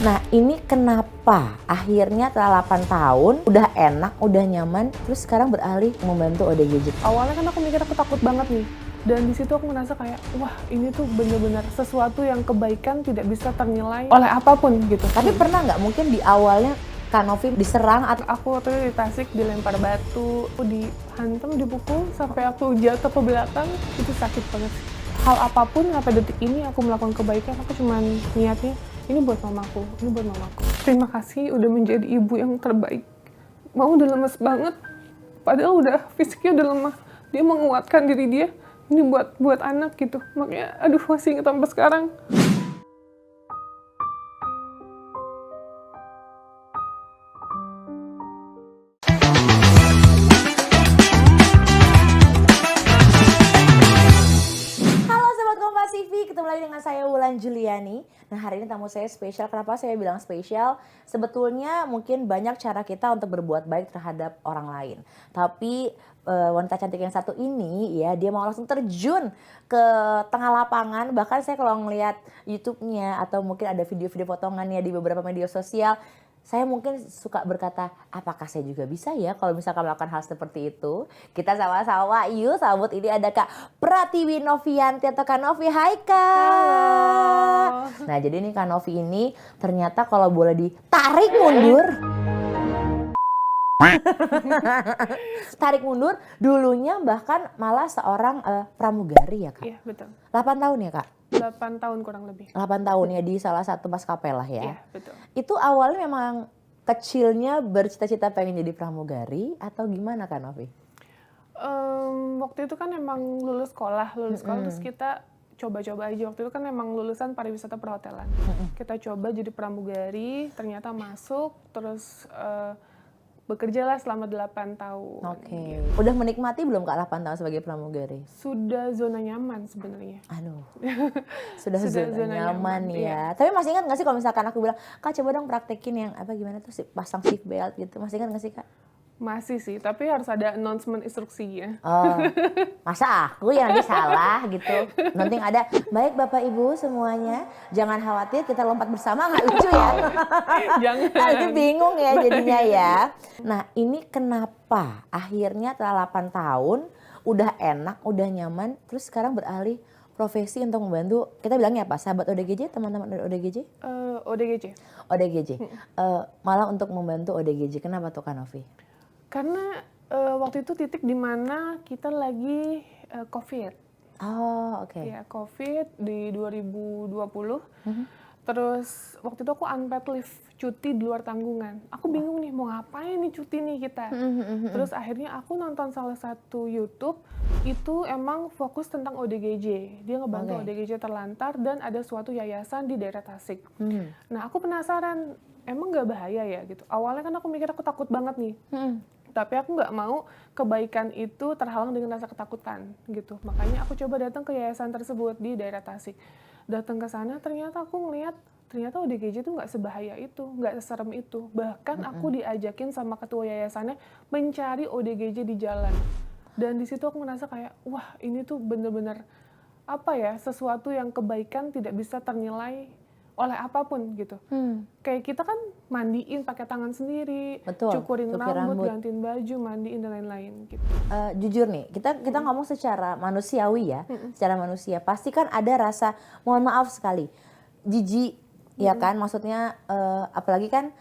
Nah ini kenapa akhirnya setelah 8 tahun udah enak, udah nyaman, terus sekarang beralih membantu ODGJ? Awalnya kan aku mikir aku takut banget nih. Dan di situ aku ngerasa kayak, wah ini tuh bener-bener sesuatu yang kebaikan tidak bisa ternilai oleh apapun gitu. Tapi pernah nggak mungkin di awalnya Kak Novi diserang atau Aku waktu itu di Tasik dilempar batu, aku dihantam, dipukul, sampai aku jatuh ke belakang, itu sakit banget sih. Hal apapun sampai detik ini aku melakukan kebaikan, aku cuman niatnya, ini buat mamaku, ini buat mamaku. Terima kasih udah menjadi ibu yang terbaik. Mau udah lemes banget, padahal udah fisiknya udah lemah. Dia menguatkan diri dia, ini buat anak gitu. Makanya aduh masih inget sampai sekarang. Halo Sobat Kompas TV, ketemu lagi dengan saya Wulan Juliani. Nah hari ini tamu saya spesial, kenapa saya bilang spesial? Sebetulnya mungkin banyak cara kita untuk berbuat baik terhadap orang lain. Tapi wanita cantik yang satu ini ya, dia mau langsung terjun ke tengah lapangan. Bahkan saya kalau ngeliat YouTube-nya atau mungkin ada video-video potongannya di beberapa media sosial, saya mungkin suka berkata, apakah saya juga bisa ya kalau misalkan melakukan hal seperti itu? Kita sama-sama yuk sambut, ini ada Kak Pratiwi Novianti atau Kak Novi. Hai Kak. Halo. Nah jadi nih Kak Novi ini ternyata kalau boleh ditarik mundur. Tarik mundur, dulunya bahkan malah seorang pramugari ya Kak? Iya betul, 8 tahun ya Kak? 8 tahun kurang lebih. 8 tahun ya di salah satu maskapai lah ya? Iya betul. Itu awalnya memang kecilnya bercita-cita pengen jadi pramugari atau gimana Kak Novi? Waktu itu kan emang lulus sekolah terus kita coba-coba aja. Waktu itu kan emang lulusan pariwisata perhotelan. Kita coba jadi pramugari, ternyata masuk, terus bekerjalah selama 8 tahun. Oke. Udah menikmati belum Kak 8 tahun sebagai pramugari? Sudah zona nyaman sebenarnya. Aduh, sudah Sudah zona zona nyaman nyaman, ya. iya. Tapi masih ingat gak sih kalau misalkan aku bilang, Kak coba dong praktekin yang apa gimana tuh pasang seat belt gitu. Masih ingat gak sih Kak? Masih sih, tapi harus ada announcement instruksinya. Oh, masa aku yang nanti salah gitu. Nanti ada, baik Bapak Ibu semuanya, jangan khawatir kita lompat bersama, nggak lucu ya. Jangan. Nanti bingung ya jadinya ya. Nah ini kenapa akhirnya setelah 8 tahun udah enak, udah nyaman, terus sekarang beralih profesi untuk membantu, kita bilangnya apa, sahabat ODGJ, teman-teman ODGJ? ODGJ. ODGJ, malah untuk membantu ODGJ, kenapa tuh Kak Novi? Karena waktu itu titik di mana kita lagi COVID. Oh oke. Ya, COVID di 2020. Terus waktu itu aku unpaid leave, cuti di luar tanggungan. Aku bingung nih mau ngapain nih cuti nih kita. Terus akhirnya aku nonton salah satu YouTube, itu emang fokus tentang ODGJ. Dia ngebantu Oke. ODGJ terlantar dan ada suatu yayasan di daerah Tasik. Nah aku penasaran, emang nggak bahaya ya gitu. Awalnya kan aku mikir aku takut banget nih. Tapi aku nggak mau kebaikan itu terhalang dengan rasa ketakutan gitu. Makanya aku coba datang ke yayasan tersebut di daerah Tasik. Datang ke sana ternyata aku ngeliat ternyata ODGJ itu nggak sebahaya itu, nggak seserem itu. Bahkan aku diajakin sama ketua yayasannya mencari ODGJ di jalan. Dan di situ aku ngerasa kayak, wah ini tuh bener-bener apa ya, sesuatu yang kebaikan tidak bisa ternilai oleh apapun gitu. Kayak kita kan mandiin pakai tangan sendiri, Betul, cukurin cukur rambut, rambut. gantiin baju, mandiin dan lain-lain gitu. Jujur nih, kita ngomong secara manusiawi ya, secara manusia pasti kan ada rasa, mohon maaf sekali, jijik, ya kan, maksudnya apalagi kan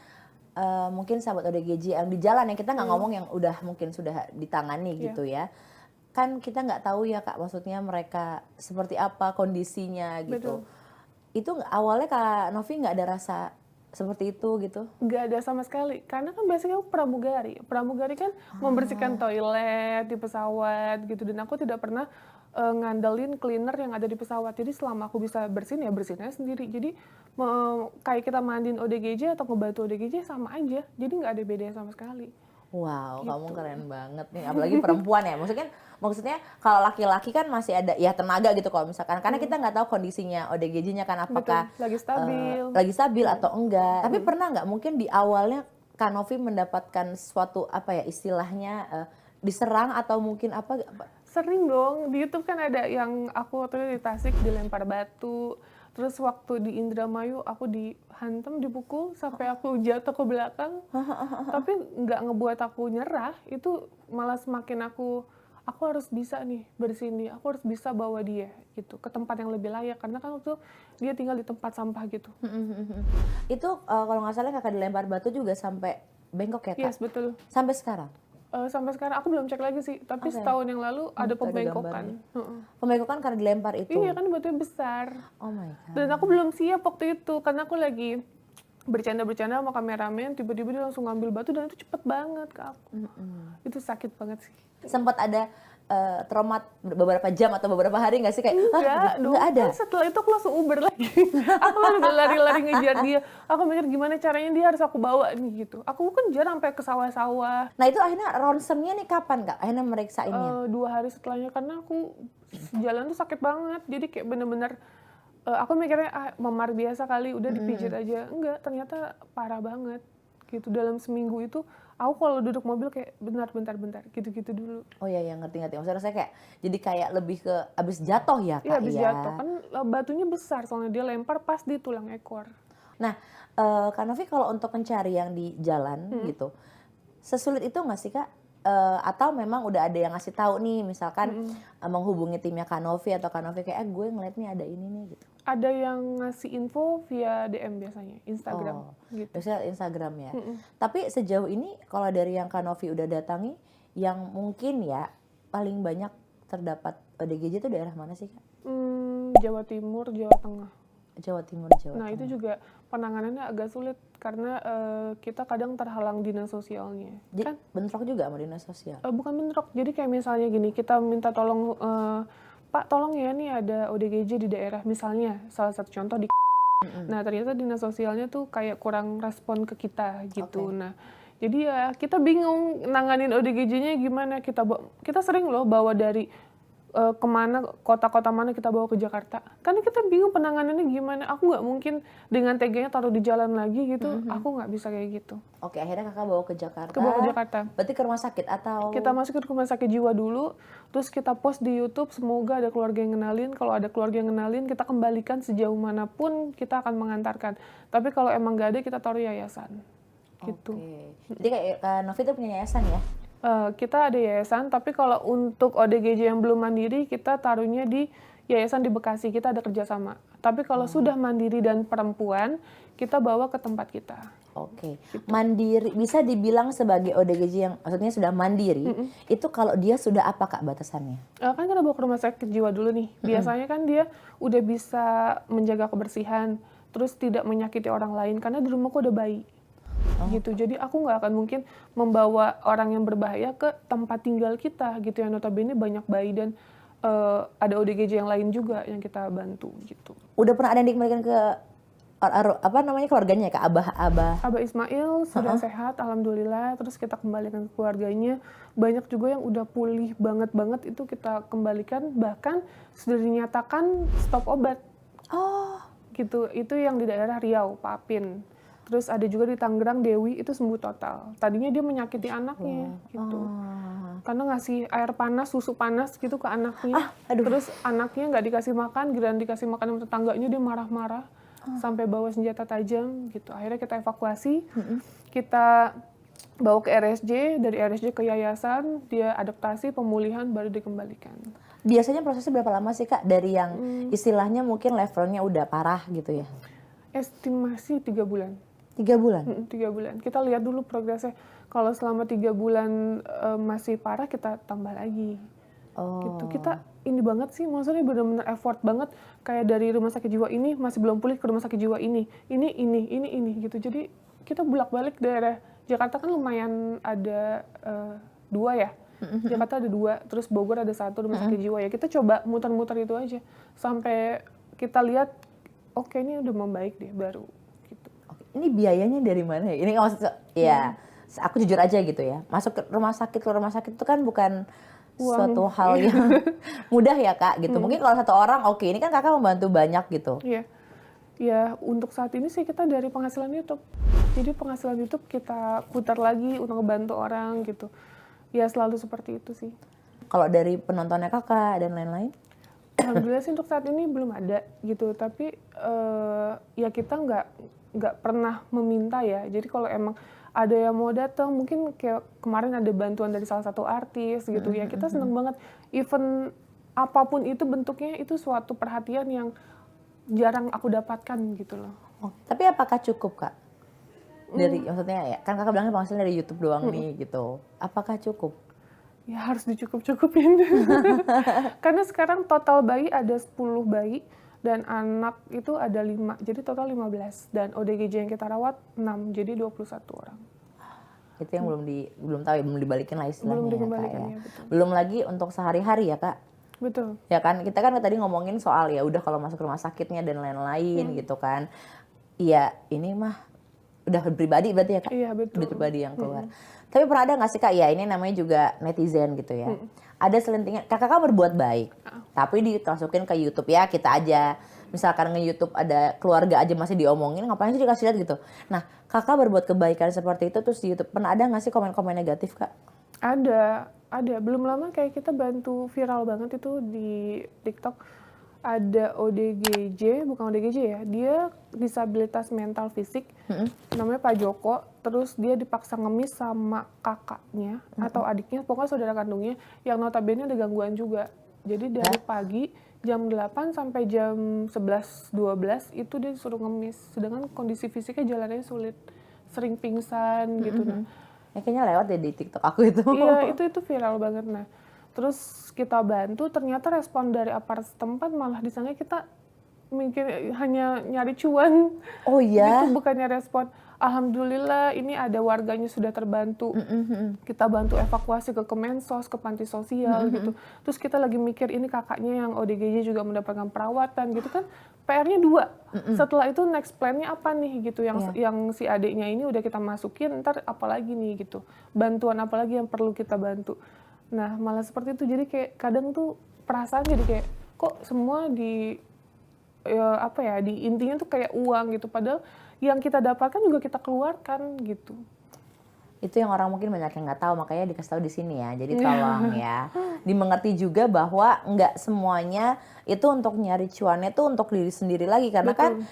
mungkin sahabat ODGJ yang di jalan ya, kita nggak ngomong yang udah mungkin sudah ditangani gitu ya, kan kita nggak tahu ya Kak, maksudnya mereka seperti apa kondisinya gitu. Betul. Itu awalnya Kak Novi nggak ada rasa seperti itu gitu? Nggak ada sama sekali, karena kan biasanya aku pramugari. Pramugari kan membersihkan toilet di pesawat gitu, dan aku tidak pernah ngandelin cleaner yang ada di pesawat. Jadi selama aku bisa bersihin ya bersihinnya sendiri. Jadi kayak kita mandiin ODGJ atau ngebantu ODGJ sama aja, jadi nggak ada bedanya sama sekali. Wow, Gitu. kamu keren banget nih. Apalagi perempuan ya. Maksudnya kalau laki-laki kan masih ada ya tenaga gitu kalau misalkan. Karena kita nggak tahu kondisinya ODGJ-nya kan apakah Betul, lagi stabil. lagi stabil atau enggak. Tapi pernah nggak mungkin di awalnya Kak Novi mendapatkan suatu apa ya istilahnya diserang atau mungkin apa? Sering dong, di YouTube kan ada yang aku waktu itu di Tasik dilempar batu, Terus waktu di Indramayu aku dihantam, dipukul sampai aku jatuh ke belakang. Tapi nggak ngebuat aku nyerah, itu malah semakin aku harus bisa nih bersihin dia, aku harus bisa bawa dia gitu ke tempat yang lebih layak, karena kan waktu dia tinggal di tempat sampah gitu. Itu kalau nggak salah kakak dilempar batu juga sampai bengkok ya kak? Yes, betul. Sampai sekarang? Sampai sekarang aku belum cek lagi sih, tapi Oke. setahun yang lalu ada Ada pembengkokan. gambarnya. Pembengkokan karena dilempar itu? Iya kan batunya besar. Oh my god. Dan aku belum siap waktu itu, karena aku lagi bercanda-bercanda sama kameramen, tiba-tiba dia langsung ngambil batu dan itu cepet banget ke aku. Itu sakit banget sih. Sempat ada trauma beberapa jam atau beberapa hari nggak sih kayak Enggak dong, nggak ada? kan setelah itu aku langsung Uber lagi. Aku langsung lari-lari ngejar dia. Aku mikir gimana caranya dia harus aku bawa nih gitu. Aku kan jarang sampai ke sawah-sawah. Nah itu akhirnya ronsennya nih kapan kak? Akhirnya meriksainnya? 2 hari setelahnya, karena aku jalan tuh sakit banget. Jadi kayak bener-bener aku mikirnya memar biasa kali, udah dipijit aja. Enggak, ternyata parah banget gitu. Dalam seminggu itu aku kalau duduk mobil kayak bentar gitu-gitu dulu. Oh iya, ngerti. Maksudnya saya kayak jadi kayak lebih ke abis jatuh ya kak? Iya, habis jatuh kan batunya besar, soalnya dia lempar pas di tulang ekor. Nah Kak Novi kalau untuk mencari yang di jalan gitu, sesulit itu nggak sih kak? Atau memang udah ada yang ngasih tahu nih, misalkan menghubungi timnya Kak Novi atau Kak Novi kayak gue ngeliat nih ada ini nih gitu. Ada yang ngasih info via DM biasanya, Instagram gitu. Biasanya Instagram ya. Tapi sejauh ini kalau dari yang Kak Novi udah datangi, yang mungkin ya paling banyak terdapat ODGJ itu daerah mana sih kak? Jawa Timur, Jawa Tengah. Jawa Timur, Jawa Nah Tengah. itu juga penanganannya agak sulit karena kita kadang terhalang dinas sosialnya. Kan Bentrok juga sama dinas sosial? bukan bentrok, jadi kayak misalnya gini, kita minta tolong, Pak tolong ya nih ada ODGJ di daerah, misalnya salah satu contoh di Nah ternyata dinas sosialnya tuh kayak kurang respon ke kita gitu. Nah jadi ya kita bingung nanganin ODGJ-nya gimana. Kita sering loh bawa dari kemana, kota-kota mana kita bawa ke Jakarta. Karena kita bingung penanganannya gimana. Aku nggak mungkin dengan teganya taruh di jalan lagi gitu. Aku nggak bisa kayak gitu. Oke, akhirnya kakak bawa ke Jakarta. Bawa ke Jakarta. Berarti ke rumah sakit atau? Kita masukin ke rumah sakit jiwa dulu, terus kita post di YouTube, semoga ada keluarga yang ngenalin. Kalau ada keluarga yang ngenalin, kita kembalikan sejauh manapun kita akan mengantarkan. Tapi kalau emang nggak ada, kita taruh yayasan. Gitu. Oke. Jadi kayak Kak Novi tuh punya yayasan ya? Kita ada yayasan, tapi kalau untuk ODGJ yang belum mandiri, kita taruhnya di yayasan di Bekasi, kita ada kerjasama. Tapi kalau sudah mandiri dan perempuan, kita bawa ke tempat kita. Oke. Mandiri, bisa dibilang sebagai ODGJ yang maksudnya sudah mandiri, itu kalau dia sudah apa kak batasannya? Kan kita bawa ke rumah sakit jiwa dulu nih. Biasanya kan dia udah bisa menjaga kebersihan, terus tidak menyakiti orang lain, karena di rumahku ada bayi. Gitu. Jadi aku nggak akan mungkin membawa orang yang berbahaya ke tempat tinggal kita gitu, yang notabene banyak bayi dan ada ODGJ yang lain juga yang kita bantu gitu. Udah pernah ada yang dikembalikan ke apa namanya keluarganya kak? Abah Ismail sudah sehat alhamdulillah, terus kita kembalikan ke keluarganya. Banyak juga yang udah pulih banget itu kita kembalikan, bahkan sudah dinyatakan stop obat. Gitu. Itu yang di daerah Riau, Pak Apin. Terus ada juga di Tangerang, Dewi, itu sembuh total. Tadinya dia menyakiti anaknya, gitu. Karena ngasih air panas, susu panas gitu ke anaknya. Terus anaknya nggak dikasih makan, giliran dikasih makan sama tetangganya dia marah-marah. Sampai bawa senjata tajam, gitu. Akhirnya kita evakuasi, kita bawa ke RSJ, dari RSJ ke yayasan, dia adaptasi, pemulihan, baru dikembalikan. Biasanya prosesnya berapa lama sih kak? Dari yang istilahnya mungkin levelnya udah parah gitu ya? Estimasi 3 bulan. 3 bulan? 3 bulan. Kita lihat dulu progresnya. Kalau selama 3 bulan masih parah, kita tambah lagi. Gitu. Kita ini banget sih, maksudnya benar-benar effort banget. Kayak dari rumah sakit jiwa ini masih belum pulih ke rumah sakit jiwa ini gitu. Jadi kita bolak-balik daerah Jakarta kan lumayan ada 2 ya. Jakarta ada 2, terus Bogor ada 1 rumah sakit jiwa ya. Kita coba muter-muter itu aja sampai kita lihat oke, ini udah membaik deh baru. Ini biayanya dari mana ya? Ini maksudnya, ya aku jujur aja gitu ya. Masuk ke rumah sakit itu kan bukan suatu hal yang mudah ya kak gitu. Mungkin kalau satu orang oke, ini kan kakak membantu banyak gitu. Iya. Ya untuk saat ini sih kita dari penghasilan YouTube. Jadi penghasilan YouTube kita putar lagi untuk ngebantu orang gitu. Ya selalu seperti itu sih. Kalau dari penontonnya kakak dan lain-lain? Alhamdulillah sih untuk saat ini belum ada gitu. Tapi ya kita nggak pernah meminta ya. Jadi kalau emang ada yang mau datang, mungkin kayak kemarin ada bantuan dari salah satu artis gitu ya, kita seneng banget. Even apapun itu bentuknya, itu suatu perhatian yang jarang aku dapatkan gitu loh. Oh, tapi apakah cukup Kak? Dari maksudnya ya, kan Kakak bilangnya penghasilan dari YouTube doang nih gitu. Apakah cukup? Ya harus dicukup-cukupin. Karena sekarang total bayi ada 10 bayi dan anak itu ada 5, jadi total 15. Dan ODGJ yang kita rawat 6, jadi 21 orang. Itu yang belum tahu ya, belum dibalikin lah istilahnya Belum ya, Kak, dikembalikan ya. ya, betul. Belum lagi untuk sehari-hari ya Kak. Betul. Ya kan, kita kan tadi ngomongin soal ya udah kalau masuk rumah sakitnya dan lain-lain gitu kan. Iya, ini mah udah pribadi berarti ya Kak? Iya, betul. Duit pribadi yang keluar. Tapi pernah ada nggak sih Kak, ya ini namanya juga netizen gitu ya. Ada selentingan, kakak berbuat baik, tapi dimasukin ke YouTube ya kita aja. Misalkan nge-YouTube ada keluarga aja masih diomongin, ngapain sih dikasih lihat gitu. Nah, kakak berbuat kebaikan seperti itu terus di YouTube, pernah ada nggak sih komen-komen negatif Kak? Ada. Belum lama kayak kita bantu viral banget itu di TikTok. Ada ODGJ, bukan ODGJ ya, dia disabilitas mental fisik, namanya Pak Joko, terus dia dipaksa ngemis sama kakaknya atau adiknya, pokoknya saudara kandungnya, yang notabene ada gangguan juga. Jadi dari pagi jam 8 sampai jam 11-12 itu dia disuruh ngemis, sedangkan kondisi fisiknya jalannya sulit, sering pingsan gitu. Nah, Ya, kayaknya lewat deh di TikTok aku itu. iya, itu viral banget. Nah, terus kita bantu, ternyata respon dari aparat setempat malah disangka kita mikir hanya nyari cuan. Oh iya? Gitu, bukannya respon, alhamdulillah ini ada warganya sudah terbantu. Kita bantu evakuasi ke Kemensos, ke panti sosial gitu. Terus kita lagi mikir ini kakaknya yang ODGJ juga mendapatkan perawatan gitu kan. PR-nya 2. Setelah itu next plan-nya apa nih gitu, yang si adiknya ini udah kita masukin, ntar apa lagi nih gitu. Bantuan apa lagi yang perlu kita bantu. Nah, malah seperti itu, jadi kayak kadang tuh perasaan jadi kayak kok semua di intinya tuh kayak uang gitu, padahal yang kita dapatkan juga kita keluarkan gitu. Itu yang orang mungkin banyak yang nggak tahu, makanya dikasih tahu di sini ya. Jadi tolong ya dimengerti juga bahwa nggak semuanya itu untuk nyari cuannya tuh untuk diri sendiri lagi, karena kan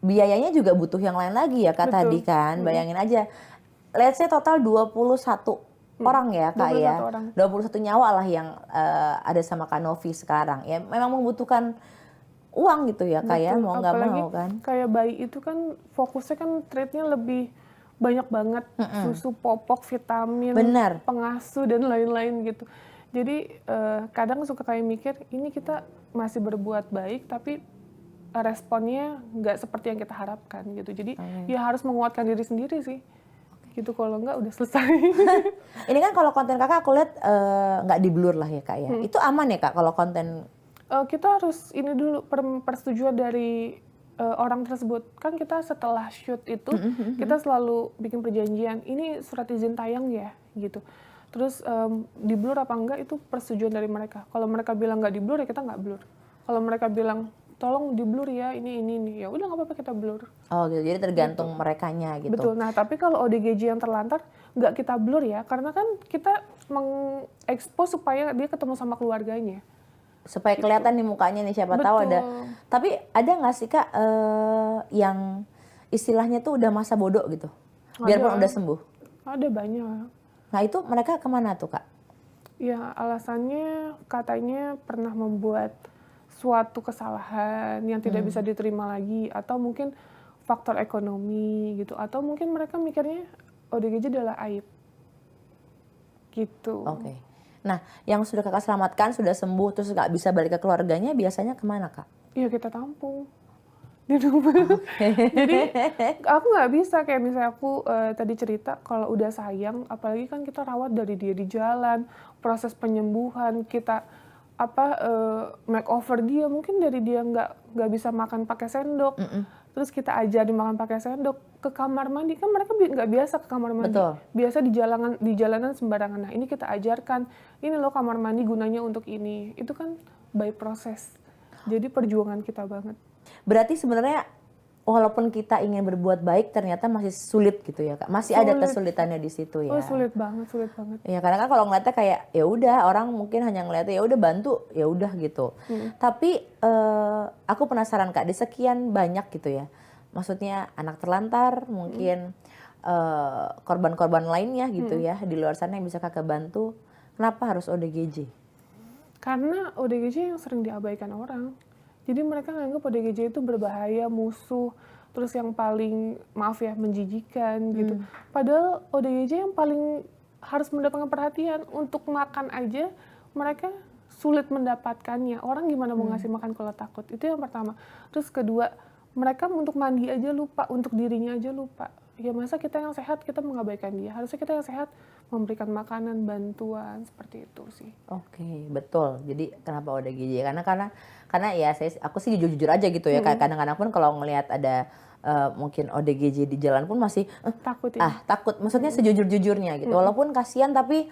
biayanya juga butuh yang lain lagi ya Kak. Tadi kan bayangin aja, let's say total 21 orang ya Kak 21 ya, orang. 21 nyawa lah yang ada sama Kak Novi sekarang ya, memang membutuhkan uang gitu ya Kak ya, mau nggak mau kan. Kayak bayi itu kan fokusnya kan treatnya lebih banyak banget, susu, popok, vitamin, pengasuh dan lain-lain gitu. Jadi kadang suka kayak mikir ini kita masih berbuat baik tapi responnya nggak seperti yang kita harapkan gitu. Jadi ya harus menguatkan diri sendiri sih. Gitu, kalau nggak udah selesai. Ini kan kalau konten kakak aku lihat nggak di blur lah ya Kak ya. Itu aman ya Kak kalau konten? Kita harus ini dulu persetujuan dari orang tersebut. Kan kita setelah shoot itu kita selalu bikin perjanjian, ini surat izin tayang ya gitu. Terus di blur apa enggak itu persetujuan dari mereka. Kalau mereka bilang nggak di blur ya kita nggak blur. Kalau mereka bilang tolong di blur ya ini ya udah nggak apa-apa kita blur. Oh gitu, jadi tergantung merekanya gitu. Betul. Nah tapi kalau ODGJ yang terlantar nggak kita blur ya, karena kan kita mengekspos supaya dia ketemu sama keluarganya. Supaya kelihatan nih mukanya nih, siapa tahu ada. Tapi ada nggak sih Kak yang istilahnya tuh udah masa bodoh gitu, biarpun udah sembuh? Ada banyak. Nah itu mereka kemana tuh Kak? Ya alasannya katanya pernah membuat suatu kesalahan yang tidak bisa diterima lagi, atau mungkin faktor ekonomi gitu, atau mungkin mereka mikirnya ODGJ adalah aib gitu. Oke. Nah, yang sudah kakak selamatkan, sudah sembuh, terus nggak bisa balik ke keluarganya, biasanya kemana Kak? Iya kita tampung di rumah. Jadi aku nggak bisa kayak misalnya aku tadi cerita kalau udah sayang, apalagi kan kita rawat dari dia di jalan, proses penyembuhan kita makeover dia, mungkin dari dia nggak bisa makan pakai sendok, terus kita ajarin makan pakai sendok, ke kamar mandi kan mereka nggak biasa ke kamar mandi. Betul. Biasa di jalanan sembarangan. Nah ini kita ajarkan, ini loh kamar mandi gunanya untuk ini. Itu kan by proses. Jadi perjuangan kita banget. Berarti sebenarnya walaupun kita ingin berbuat baik ternyata masih sulit gitu ya Kak. Masih ada Sulit. kesulitannya di situ ya. Oh sulit banget, sulit banget. Ya karena kan kalau ngeliatnya kayak ya udah orang mungkin hanya ngeliatnya ya udah bantu ya udah gitu. Tapi aku penasaran Kak, di sekian banyak gitu ya. Maksudnya anak terlantar mungkin korban-korban lainnya gitu ya di luar sana yang bisa Kakak bantu. Kenapa harus ODGJ? Karena ODGJ yang sering diabaikan orang. Jadi mereka nganggap ODGJ itu berbahaya, musuh, terus yang paling maaf ya menjijikan gitu. Padahal ODGJ yang paling harus mendapatkan perhatian. Untuk makan aja mereka sulit mendapatkannya. Orang gimana mau ngasih makan kalau takut? Itu yang pertama. Terus kedua, mereka untuk mandi aja lupa, untuk dirinya aja lupa. Ya masa kita yang sehat kita mengabaikan dia. Harusnya kita yang sehat memberikan makanan, bantuan, seperti itu sih. Oke, betul. Jadi kenapa ODGJ? Karena ya aku sih jujur-jujur aja gitu ya. Kadang-kadang pun kalau ngelihat ada mungkin ODGJ di jalan pun masih Takut ya. takut. Maksudnya sejujur-jujurnya gitu. Walaupun kasihan tapi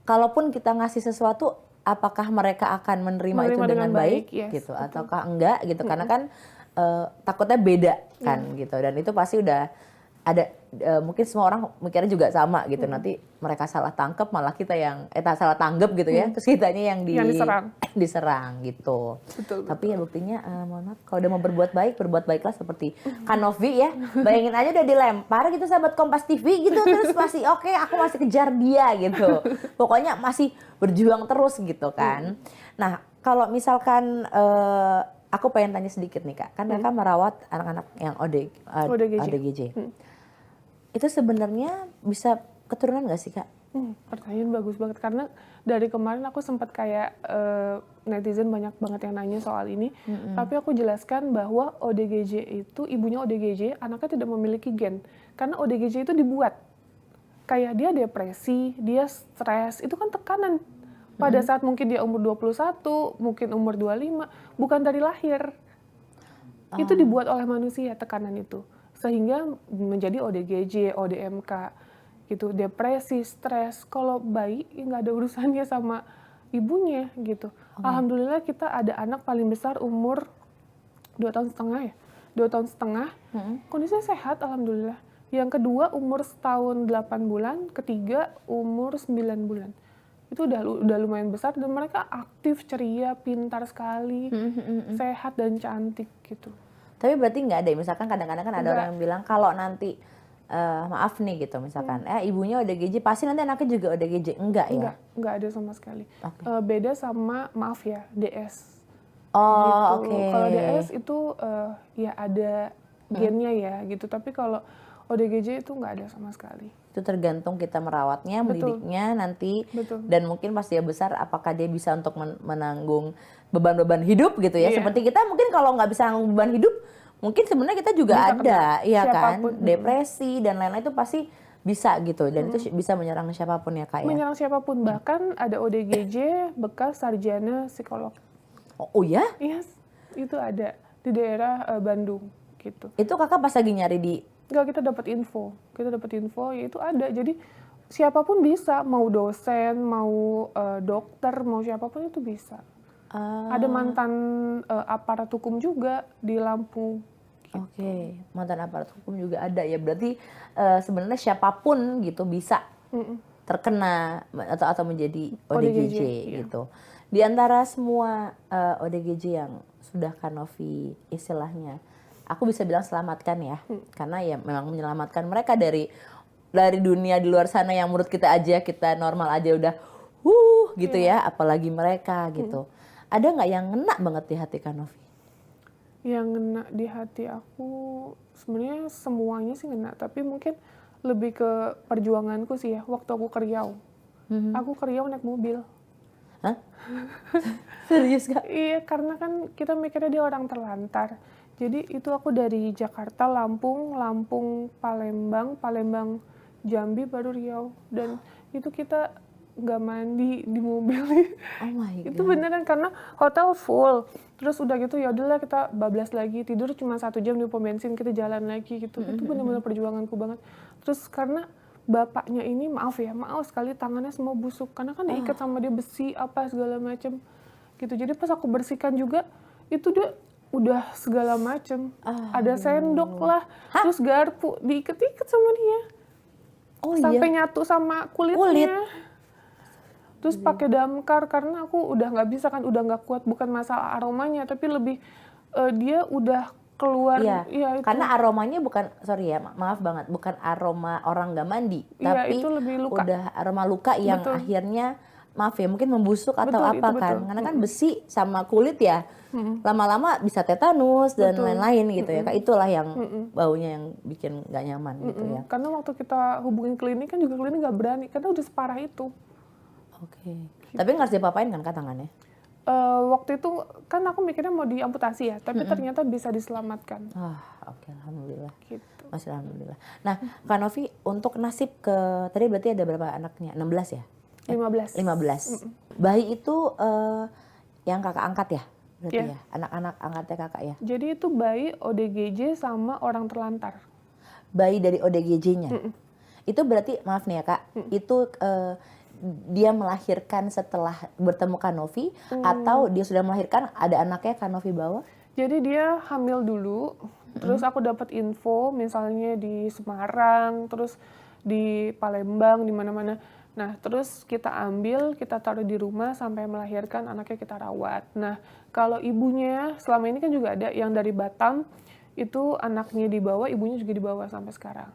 kalaupun kita ngasih sesuatu, apakah mereka akan menerima itu dengan baik yes, gitu betul. ataukah enggak gitu. Karena kan takutnya beda kan gitu. Dan itu pasti udah ada mungkin semua orang mikirnya juga sama gitu. Nanti mereka salah tangkap malah kita yang salah tanggap gitu ya. Terus kitanya yang diserang. diserang gitu. Betul. Tapi ya buktinya mohon maaf kalau udah mau berbuat baiklah seperti Kanovi ya. Bayangin aja udah dilempar gitu sahabat Kompas TV gitu terus masih oke, aku masih kejar dia gitu. Pokoknya masih berjuang terus gitu kan. Nah, kalau misalkan aku pengen tanya sedikit nih Kak. Kan Kakak merawat anak-anak yang ODGJ. Itu sebenarnya bisa keturunan nggak sih Kak? Pertanyaan bagus banget karena dari kemarin aku sempat kayak netizen banyak banget yang nanya soal ini. Tapi aku jelaskan bahwa ODGJ itu ibunya ODGJ, anaknya tidak memiliki gen. Karena ODGJ itu dibuat. Kayak dia depresi, dia stres, itu kan tekanan. Pada saat mungkin dia umur 21, mungkin umur 25, bukan dari lahir. Itu dibuat oleh manusia tekanan itu. Sehingga menjadi ODGJ, ODMK gitu, depresi, stres. Kalau bayi nggak ada urusannya sama ibunya gitu. Alhamdulillah kita ada anak paling besar umur 2,5 tahun ya. 2,5 tahun, kondisinya sehat alhamdulillah. Yang kedua umur 1 tahun 8 bulan, ketiga umur 9 bulan. Itu udah lumayan besar dan mereka aktif, ceria, pintar sekali, sehat dan cantik gitu. Tapi berarti nggak ada, misalkan kadang-kadang kan ada orang yang bilang kalau nanti maaf nih gitu misalkan ibunya ODGJ pasti nanti anaknya juga ODGJ, enggak ya? Enggak ada sama sekali. Beda sama maaf ya DS. Oh gitu. Oke. Kalau DS itu ya ada gennya ya gitu, tapi kalau ODGJ itu nggak ada sama sekali. Itu tergantung kita merawatnya, mendidiknya nanti. Betul. Dan mungkin pas dia besar apakah dia bisa untuk menanggung beban-beban hidup gitu ya. Seperti kita mungkin kalau nggak bisa nanggung beban hidup, mungkin sebenarnya kita juga bisa ada, ya kan, depresi dan lain-lain itu pasti bisa gitu. Dan itu bisa menyerang siapapun ya Kak ya? Menyerang siapapun, bahkan ada ODGJ bekas sarjana psikolog. Oh ya? Yes, itu ada di daerah Bandung gitu. Itu Kakak pas lagi nyari di... Enggak, kita dapat info ya itu ada. Jadi siapapun bisa, mau dosen, mau dokter, mau siapapun itu bisa. Ada mantan aparat hukum juga di Lampung. Gitu. Oke, mantan aparat hukum juga ada ya. Berarti sebenarnya siapapun gitu bisa terkena atau menjadi ODGJ gitu. Di antara semua ODGJ yang sudah Kanovi istilahnya, aku bisa bilang selamatkan ya, karena ya memang menyelamatkan mereka dari dunia di luar sana yang menurut kita aja, kita normal aja udah gitu ya, apalagi mereka gitu. Ada nggak yang ngena banget di hati Kanovi? Yang ngena di hati aku sebenarnya semuanya sih ngena, tapi mungkin lebih ke perjuanganku sih ya. Waktu aku ke Riau, aku ke Riau naik mobil. Hah? Serius Kak? Iya, karena kan kita mikirnya dia orang terlantar. Jadi itu aku dari Jakarta, Lampung, Palembang, Jambi, baru Riau. Dan itu kita nggak mandi di mobil. Oh my God. Itu beneran karena hotel full. Terus udah gitu ya udahlah kita bablas lagi, tidur cuma 1 jam di pom bensin, kita jalan lagi gitu. Itu bener-bener perjuanganku banget. Terus karena bapaknya ini maaf sekali tangannya semua busuk karena kan diikat sama dia besi apa segala macem gitu. Jadi pas aku bersihkan juga itu dia udah segala macem. Ada sendok lah, Hah? terus garpu diiket-iket sama dia. Oh Sampai iya, nyatu sama kulitnya. Kulit. Terus pakai damkar karena aku udah nggak bisa kan, udah nggak kuat, bukan masalah aromanya tapi lebih dia udah keluar. iya. Iya itu. Karena aromanya bukan, sorry ya, maaf banget, bukan aroma orang nggak mandi, Iya, tapi itu lebih luka. udah aroma luka yang Betul. akhirnya, maaf ya, mungkin membusuk atau Betul, apa itu kan, betul. karena kan besi sama kulit ya, lama-lama bisa tetanus dan Betul. lain-lain gitu ya, Kak. Itulah yang baunya yang bikin nggak nyaman gitu ya. Karena waktu kita hubungin klinik kan juga klinik nggak berani karena udah separah itu. Oke. Tapi nggak harus diapa-apain kan Kak tangannya? Waktu itu kan aku mikirnya mau diamputasi ya, tapi ternyata bisa diselamatkan. Oke, alhamdulillah. Gitu. Masih alhamdulillah. Nah, Kak Novi, untuk nasib tadi berarti ada berapa anaknya? 16 ya? 15. 15. Bayi itu yang Kakak angkat ya? Berarti Iya. ya? Anak-anak angkatnya Kakak ya? Jadi itu bayi ODGJ sama orang terlantar. Bayi dari ODGJ-nya? Itu berarti, maaf nih ya Kak, itu dia melahirkan setelah bertemu Kak Novi atau dia sudah melahirkan ada anaknya Kak Novi bawa? Jadi dia hamil dulu, terus aku dapat info misalnya di Semarang, terus di Palembang, di mana-mana. Nah, terus kita ambil, kita taruh di rumah sampai melahirkan, anaknya kita rawat. Nah, kalau ibunya selama ini kan juga ada yang dari Batam, itu anaknya dibawa, ibunya juga dibawa sampai sekarang.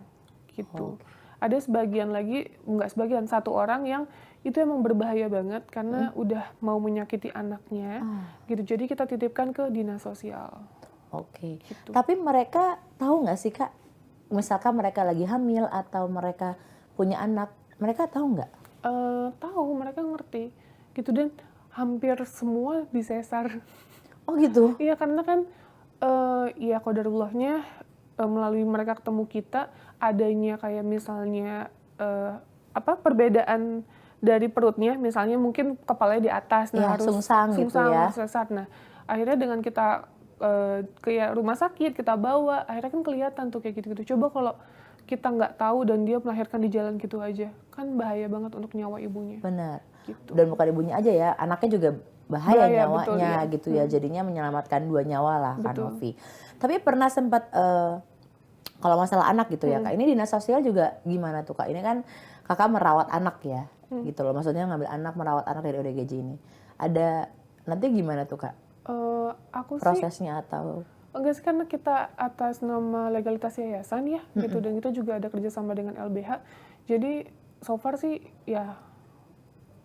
Gitu. Ada sebagian lagi, enggak sebagian, satu orang yang itu emang berbahaya banget karena udah mau menyakiti anaknya. Gitu. Jadi kita titipkan ke dinas sosial. Oke. Gitu. Tapi mereka tahu nggak sih Kak, misalkan mereka lagi hamil atau mereka punya anak, mereka tahu nggak? Tahu, mereka ngerti. Gitu, dan hampir semua disesar. Oh gitu? Iya, karena kan ya qadarullahnya melalui mereka ketemu kita, adanya kayak misalnya perbedaan dari perutnya, misalnya mungkin kepalanya di atas, nah Ya, harus sungsang gitu ya. harus sesar. Nah, akhirnya dengan kita ke rumah sakit, kita bawa, akhirnya kan kelihatan tuh kayak gitu-gitu. Coba kalau kita nggak tahu dan dia melahirkan di jalan gitu aja, kan bahaya banget untuk nyawa ibunya. Benar. Gitu. Dan bukan ibunya aja ya, anaknya juga bahaya Bahaya, nyawanya betul, iya. gitu ya. Jadinya menyelamatkan 2 nyawa lah Kak Betul. Novi. Tapi pernah sempat kalau masalah anak gitu ya Kak, ini dinas sosial juga gimana tuh Kak? Ini kan Kakak merawat anak ya, gitu loh. Maksudnya ngambil anak, merawat anak dari ODGJ ini. Ada, nanti gimana tuh Kak Aku sih prosesnya atau? enggak sih, karena kita atas nama legalitas yayasan ya, gitu, dan kita juga ada kerjasama dengan LBH. Jadi so far sih ya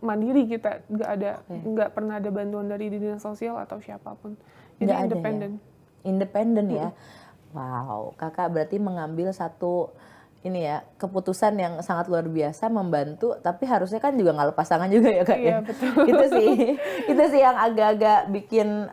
mandiri kita, nggak pernah ada bantuan dari dinas sosial atau siapapun. Jadi Nggak ada independen. ya? Independen ya? Wow, Kakak berarti mengambil satu ini ya, keputusan yang sangat luar biasa, membantu, tapi harusnya kan juga nggak lepas tangan juga ya Kak Iya, ya? betul. itu sih yang agak-agak bikin,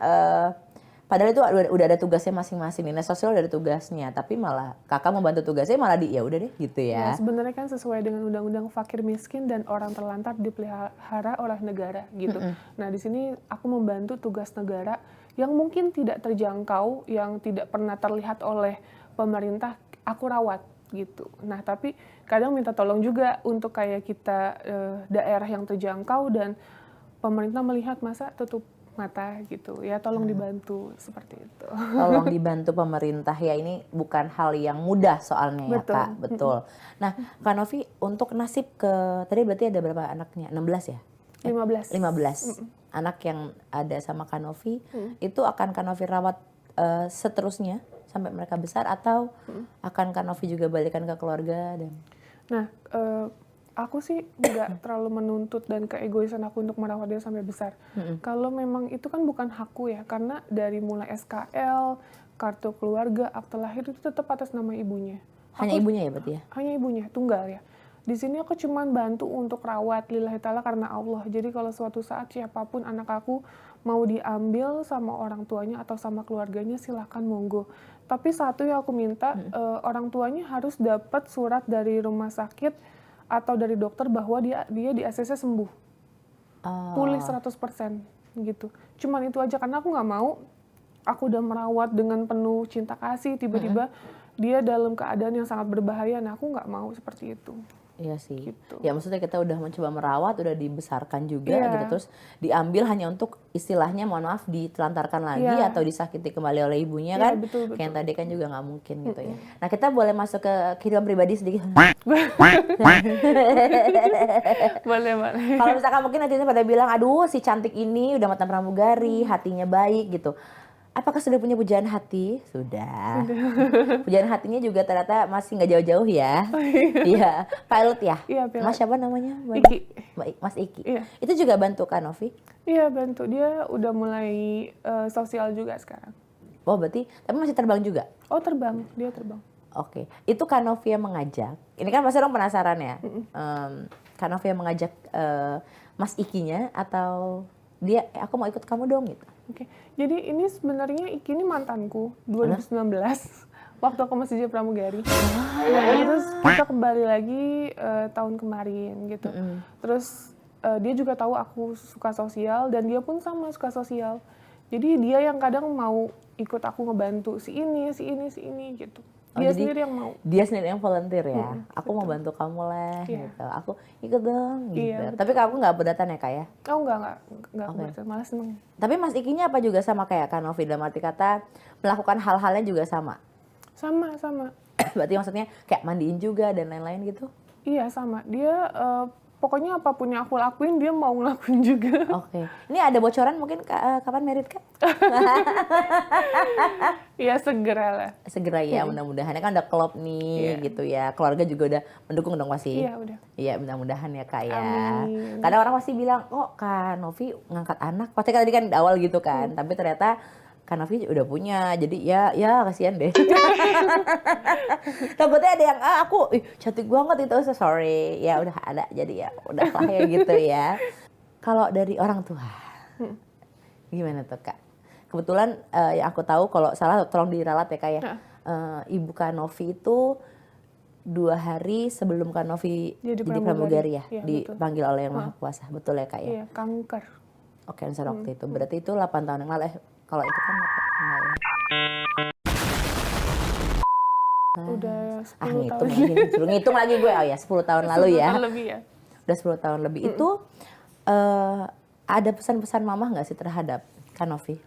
padahal itu udah ada tugasnya masing-masing, dinas sosial udah ada tugasnya, tapi malah Kakak membantu tugasnya malah ya udah deh gitu Ya, ya. sebenarnya kan sesuai dengan undang-undang fakir miskin dan orang terlantar dipelihara oleh negara gitu. Nah, di sini aku membantu tugas negara yang mungkin tidak terjangkau, yang tidak pernah terlihat oleh pemerintah, aku rawat gitu. Nah, tapi kadang minta tolong juga untuk kayak kita daerah yang terjangkau dan pemerintah melihat masa tutup mata gitu ya, tolong dibantu seperti itu. Tolong dibantu pemerintah ya, ini bukan hal yang mudah soalnya ya Betul. Kak, betul. Nah Kak Novi, untuk nasib tadi berarti ada berapa anaknya? 16 ya? 15. 15 anak yang ada sama Kak Novi, itu akan Kak Novi rawat seterusnya sampai mereka besar atau akan Kak Novi juga balikan ke keluarga dan? Nah, aku sih nggak terlalu menuntut dan keegoisan aku untuk merawat dia sampai besar. Kalau memang itu kan bukan hakku ya, karena dari mulai SKL, kartu keluarga, akte lahir itu tetap atas nama ibunya. Hanya ibunya ya berarti ya? Hanya ibunya, tunggal ya. Di sini aku cuma bantu untuk rawat lillahi ta'ala karena Allah. Jadi kalau suatu saat siapapun anak aku mau diambil sama orang tuanya atau sama keluarganya, silahkan monggo. Tapi satu yang aku minta, orang tuanya harus dapat surat dari rumah sakit atau dari dokter bahwa dia di ACC sembuh. Pulih 100% gitu. Cuman itu aja, karena aku nggak mau aku udah merawat dengan penuh cinta kasih, tiba-tiba dia dalam keadaan yang sangat berbahaya. Nah, aku nggak mau seperti itu. Iya sih. gitu. Ya maksudnya kita udah mencoba merawat, udah dibesarkan juga Iya. gitu, terus diambil hanya untuk istilahnya mohon maaf ditelantarkan lagi Iya. atau disakiti kembali oleh ibunya Iya, kan. betul, Kayak yang betul. tadi kan juga nggak mungkin gitu ya. Nah kita boleh masuk ke kehidupan pribadi sedikit. Boleh, boleh. Kalau misalkan mungkin netizen pada bilang, aduh si cantik ini udah mantan pramugari, hatinya baik gitu. Apakah sudah punya pujaan hati? Sudah. Pujaan hatinya juga ternyata masih nggak jauh-jauh ya. Iya, pilot ya. Iya, pilot. Mas siapa namanya? Iki. Mas Iki. Iya. Itu juga bantu Kak Novi? Iya, bantu. Dia udah mulai sosial juga sekarang. Oh berarti, tapi masih terbang juga? Oh, terbang. Dia terbang. Oke, itu Kak Novi yang mengajak. Ini kan pasti orang penasaran ya. Kak Novi yang mengajak Mas Ikinya atau dia, aku mau ikut kamu dong gitu. Oke. Jadi ini sebenarnya Iki ini mantanku 2019 waktu aku masih jadi pramugari. Nah, terus kita kembali lagi tahun kemarin gitu. Terus dia juga tahu aku suka sosial dan dia pun sama suka sosial. Jadi dia yang kadang mau ikut aku ngebantu si ini gitu. Dia jadi sendiri yang mau. Dia sendiri yang volunteer ya. Aku mau bantu kamu lah gitu. Aku ikut dong gitu. Iya, Tapi kamu nggak keberatan ya Kak ya? Oh enggak keberatan, malah seneng. Tapi Mas Ikinya apa juga sama kayak Kak Novi dalam arti kata melakukan hal-halnya juga sama? Sama. Berarti maksudnya kayak mandiin juga dan lain-lain gitu? Iya sama. Dia pokoknya apapun yang aku lakuin dia mau ngelakuin juga. Oke. Ini ada bocoran mungkin kapan merit Kak? Iya segera lah. Segera ya mudah-mudahan. Kan udah klop nih gitu ya. Keluarga juga udah mendukung dong pasti. Iya udah. Iya mudah-mudahan ya Kak ya. Amin. Kadang orang pasti bilang, kok Kak Novi ngangkat anak. Pasti kan tadi kan di awal gitu kan. Tapi ternyata Kak Novi udah punya. Jadi ya kasihan deh. Takutnya ada yang, aku cantik banget itu. Sorry. Ya udah ada. Jadi ya udah lah ya gitu ya. Kalau dari orang tua, gimana tuh Kak? Kebetulan yang aku tahu kalau salah tolong diralat ya Kak ya. Ibu Kak Novi itu 2 hari sebelum Kak Novi jadi pramugari ya, iya, dipanggil oleh Yang Maha Kuasa, betul ya Kak ya? Iya, kanker. Oke, cancer waktu itu, berarti itu 8 tahun yang lalu kalau itu kan enggak ya? Udah 10 tahun. Ngitung lagi gue, oh ya 10 tahun lalu ya. 10 tahun lebih ya. Udah 10 tahun lebih. Itu ada pesan-pesan mama nggak sih terhadap Kak Novi?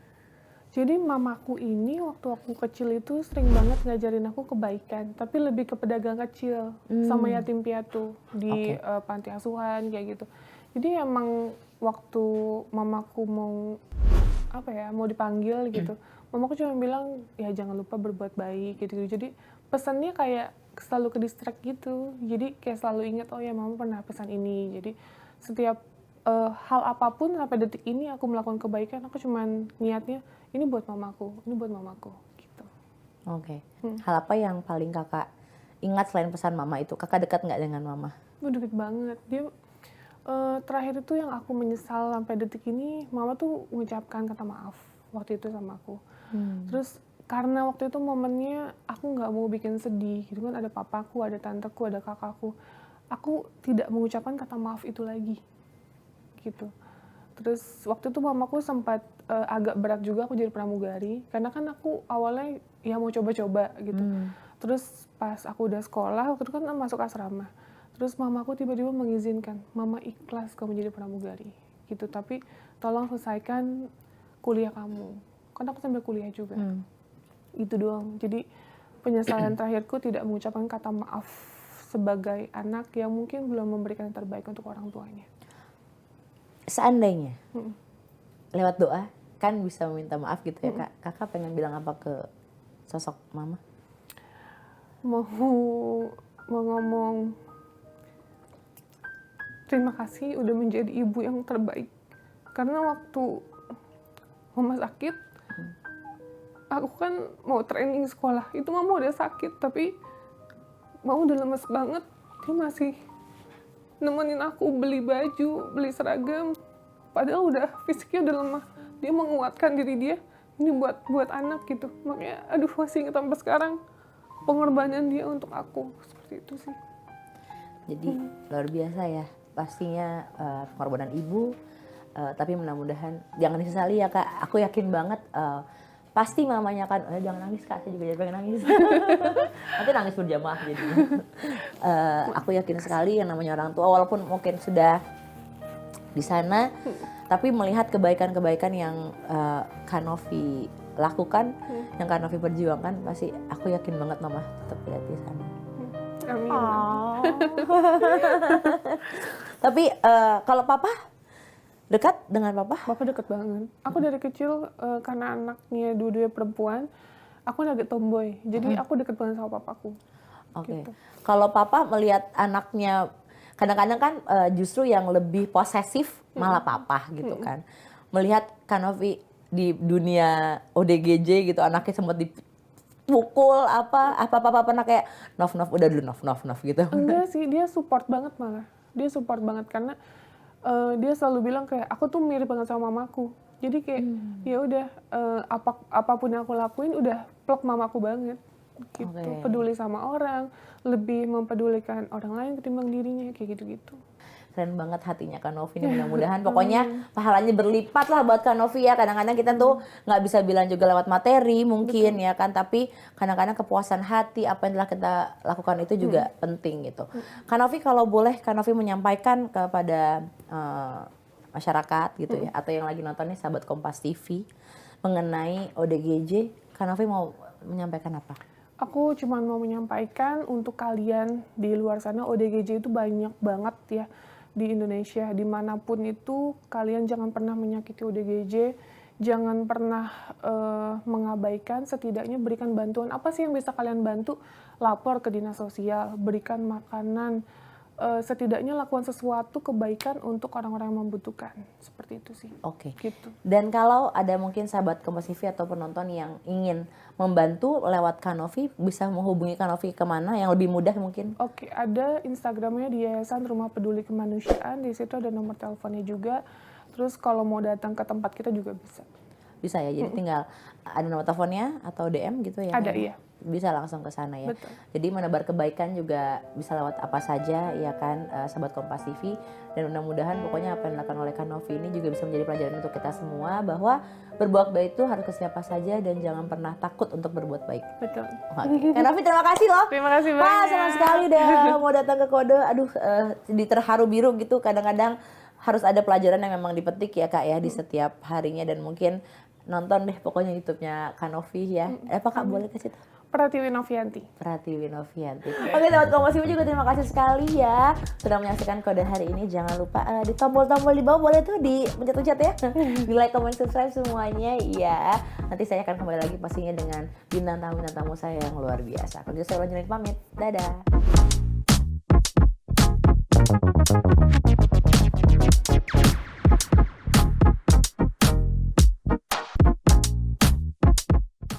Jadi mamaku ini waktu aku kecil itu sering banget ngajarin aku kebaikan, tapi lebih ke pedagang kecil sama yatim piatu di panti asuhan kayak gitu. Jadi emang waktu mamaku mau mau dipanggil gitu, mamaku cuma bilang ya jangan lupa berbuat baik gitu. Jadi pesannya kayak selalu ke distract gitu. Jadi kayak selalu ingat oh ya mama pernah pesan ini. Jadi setiap hal apapun sampai detik ini aku melakukan kebaikan, aku cuman niatnya ini buat mamaku gitu. Oke. Hal apa yang paling kakak ingat selain pesan mama itu? Kakak dekat nggak dengan mama? Deket banget. Dia terakhir itu yang aku menyesal sampai detik ini, mama tuh mengucapkan kata maaf waktu itu sama aku. Terus karena waktu itu momennya aku nggak mau bikin sedih gitu kan, ada papaku, ada tanteku, ada kakakku. Aku tidak mengucapkan kata maaf itu lagi gitu. Terus waktu itu mamaku sempat agak berat juga aku jadi pramugari, karena kan aku awalnya ya mau coba-coba gitu. Terus pas aku udah sekolah, waktu itu kan masuk asrama. Terus mamaku tiba-tiba mengizinkan, mama ikhlas kamu jadi pramugari gitu, tapi tolong selesaikan kuliah kamu. Kan aku sambil kuliah juga. Itu doang. Jadi penyesalan terakhirku tidak mengucapkan kata maaf sebagai anak yang mungkin belum memberikan yang terbaik untuk orang tuanya. Seandainya lewat doa kan bisa meminta maaf gitu ya Kak. Kakak pengen bilang apa ke sosok mama? Mau ngomong terima kasih udah menjadi ibu yang terbaik. Karena waktu mama sakit, aku kan mau training sekolah. Itu mama udah sakit, tapi mama udah lemes banget. Dia masih nemenin aku beli baju, beli seragam. Padahal udah fisiknya udah lemah. Dia menguatkan diri dia. Ini buat anak gitu. Makanya aduh masih ingat sampai sekarang pengorbanan dia untuk aku. Seperti itu sih. Jadi luar biasa ya. Pastinya pengorbanan ibu. Tapi mudah-mudahan jangan disesali ya Kak. Aku yakin banget pasti mamanya kan, jangan nangis Kak, saya juga jadi pengen nangis. Nanti nangis berjamaah jadi. Aku yakin sekali yang namanya orang tua, walaupun mungkin sudah di sana, tapi melihat kebaikan-kebaikan yang Kak Novi lakukan, yang Kak Novi perjuangkan, pasti aku yakin banget mama tetap lihat di sana. Amin. Tapi kalau papa dekat dengan papa? Bapak deket banget. Aku dari kecil karena anaknya dua-duanya perempuan, aku agak tomboy. Jadi aku deket banget sama papaku. Oke. Gitu. Kalau papa melihat anaknya, kadang-kadang kan justru yang lebih posesif malah papa gitu kan. Melihat Kak Novi di dunia ODGJ gitu, anaknya sempat dipukul apa papa pernah kayak Nov udah dulu Nov gitu. Enggak sih, dia support banget malah. Dia support banget karena dia selalu bilang kayak aku tuh mirip banget sama mamaku. Jadi kayak ya udah apapun yang aku lakuin udah plek mamaku banget. Gitu. Oke. Peduli sama orang, lebih mempedulikan orang lain ketimbang dirinya kayak gitu-gitu. Keren banget hatinya Kak Novi ini, mudah-mudahan pokoknya pahalanya berlipat lah buat Kak Novi ya. Kadang-kadang kita tuh nggak bisa bilang juga lewat materi mungkin ya kan, tapi kadang-kadang kepuasan hati apa yang telah kita lakukan itu juga penting gitu. Kak Novi, kalau boleh Kak Novi menyampaikan kepada masyarakat gitu ya, atau yang lagi nonton nih sahabat Kompas TV mengenai ODGJ, Kak Novi mau menyampaikan apa? Aku cuma mau menyampaikan untuk kalian di luar sana, ODGJ itu banyak banget ya di Indonesia. Dimanapun itu, kalian jangan pernah menyakiti ODGJ, jangan pernah mengabaikan, setidaknya berikan bantuan. Apa sih yang bisa kalian bantu? Lapor ke dinas sosial, berikan makanan, setidaknya lakukan sesuatu kebaikan untuk orang-orang yang membutuhkan. Seperti itu sih. Oke. Gitu. Dan kalau ada mungkin sahabat Kompas TV atau penonton yang ingin membantu lewat Kak Novi, bisa menghubungi Kak Novi kemana yang lebih mudah mungkin? Oke, ada Instagramnya di Yayasan Rumah Peduli Kemanusiaan. Di situ ada nomor teleponnya juga. Terus kalau mau datang ke tempat kita juga bisa. Bisa ya, jadi tinggal ada nomor teleponnya atau DM gitu ya? Ada, Kak? iya. Bisa langsung ke sana ya. Betul. Jadi menebar kebaikan juga bisa lewat apa saja ya kan, sahabat Kompas TV. Dan mudah-mudahan pokoknya apa yang dilakukan oleh Kak Novi ini juga bisa menjadi pelajaran untuk kita semua, bahwa berbuat baik itu harus ke siapa saja dan jangan pernah takut untuk berbuat baik. Betul. Oke. Kak Novi, terima kasih loh. Terima kasih Pak, banyak. senang sekali udah mau datang ke Kode. Aduh, di terharu biru gitu. Kadang-kadang harus ada pelajaran yang memang dipetik ya Kak ya di setiap harinya, dan mungkin nonton deh pokoknya YouTube-nya Kak Novi ya. Apa Kak boleh kasih tahu? Pratiwi Novianti. Pratiwi Novianti. Oke, sahabat Kompas TV juga terima kasih sekali ya sudah menyaksikan Kode hari ini. Jangan lupa di tombol-tombol di bawah boleh tuh di pencet-pencet ya. Di like, comment, subscribe semuanya ya. Nanti saya akan kembali lagi pastinya dengan bintang tamu saya yang luar biasa. Kalau gitu saya lanjutin pamit. Dadah.